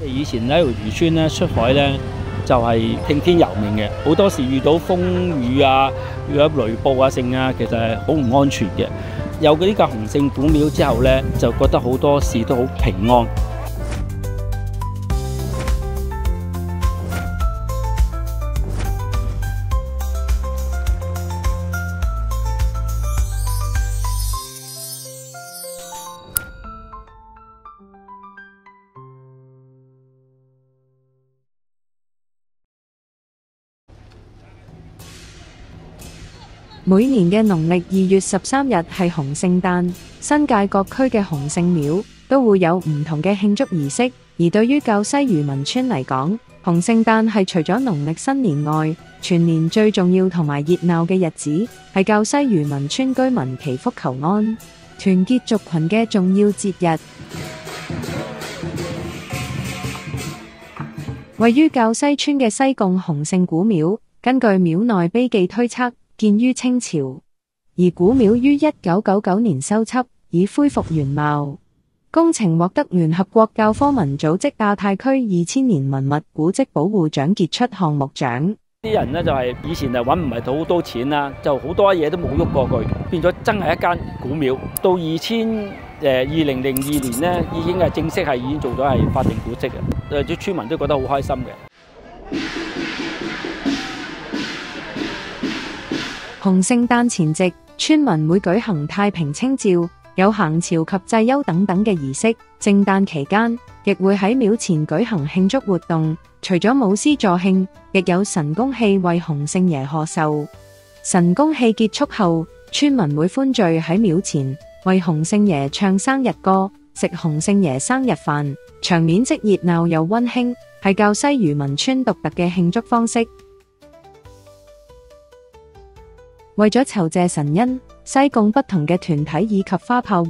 以前呢條漁村咧出海咧就係聽天由命嘅，好多時遇到風雨啊，遇到雷暴啊剩啊，其實係好唔安全嘅。有呢個洪聖古廟之後咧，就覺得好多事都好平安。每年嘅農曆2月13日係洪聖誕，新界各區嘅洪聖廟都會有唔同嘅慶祝儀式。而對於滘西漁民村嚟講，洪聖誕係除咗農曆新年外，全年最重要同埋熱鬧嘅日子，係滘西漁民村居民祈福求安、團結族群嘅重要節日。位於滘西村嘅西貢洪聖古廟，根據廟內碑記推測，建於清朝，而古廟於1999年修葺，已恢復原貌。工程獲得聯合國教科文組織亞太區2000年文物古蹟保護獎傑出項目獎。啲人呢就係以前就揾唔係到好多錢啦，就好多嘢都冇喐過佢，變咗真係一間古廟。到2002年呢，已經係正式係已經做咗係法定古蹟嘅，啲村民都覺得好開心嘅。洪聖誕前夕，村民會舉行太平清醮，有行朝及祭幽等等嘅儀式。聖誕期間，亦會喺廟前舉行慶祝活動，除咗舞獅助慶，亦有神功戲為洪聖爺賀壽。神功戲結束後，村民會歡聚喺廟前，為洪聖爺唱生日歌，食洪聖爺生日飯，場面即熱鬧又溫馨，係滘西漁民村獨特嘅慶祝方式。為咗酬謝神恩，西貢不同嘅團體以及花炮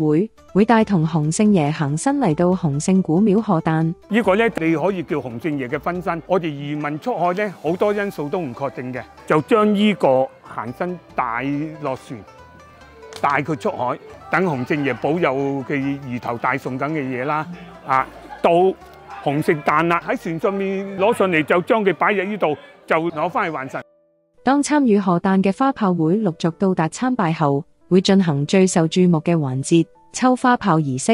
會帶同洪聖爺行身嚟到洪聖古廟賀誕。呢個咧，你可以叫洪聖爺嘅分身。我哋漁民出海咧，好多因素都唔確定嘅，就將呢個行身帶落船，帶佢出海，等洪聖爺保佑嘅魚頭帶送緊嘅嘢啦。到洪聖誕啦，喺船上面攞上嚟就將佢擺喺呢度，就攞翻去還神。當參與賀誕嘅花炮會陸續到達參拜後，會進行最受注目嘅環節——抽花炮儀式。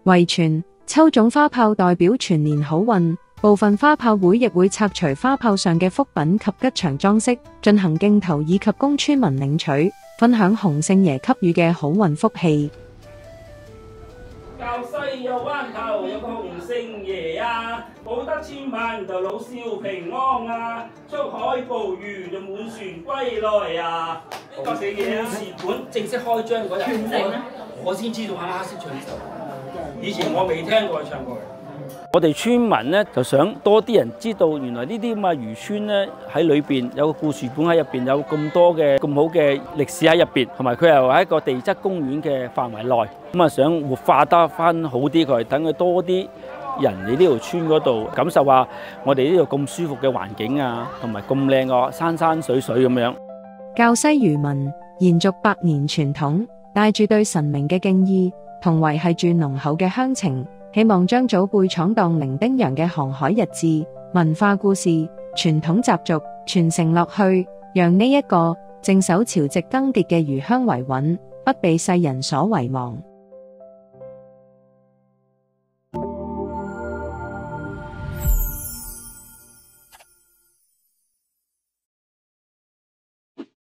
遺傳抽中花炮代表全年好運，部分花炮會亦會拆除花炮上嘅福品及吉祥裝飾，進行競投以及供村民領取，分享洪聖爺給予嘅好運福氣。滘西有灣頭有個洪聖爺啊，保得千萬就老少平安啊，出海捕魚就滿船歸來啊！呢個嘢啊，祠館正式開張嗰日，我先知道先唱呢首。以前我未聽過佢唱過嘅。我哋村民咧就想多啲人知道，原來呢啲咁嘅漁村咧喺裏邊有個故事館喺入邊，有咁多嘅咁好嘅歷史喺入邊，同埋佢又喺一個地質公園嘅範圍內，咁啊想活化得翻好啲佢，等佢多啲人喺呢條村嗰度感受下我哋呢度咁舒服嘅環境啊，同埋咁靚個山山水水咁樣。滘西漁民延續百年傳統，帶住對神明嘅敬意，同維繫住濃厚嘅鄉情。希望將祖輩闖蕩零丁洋嘅航海日誌、文化故事、傳統習俗傳承落去，讓呢一個正守潮汐更迭嘅漁鄉維穩，不被世人所遺忘。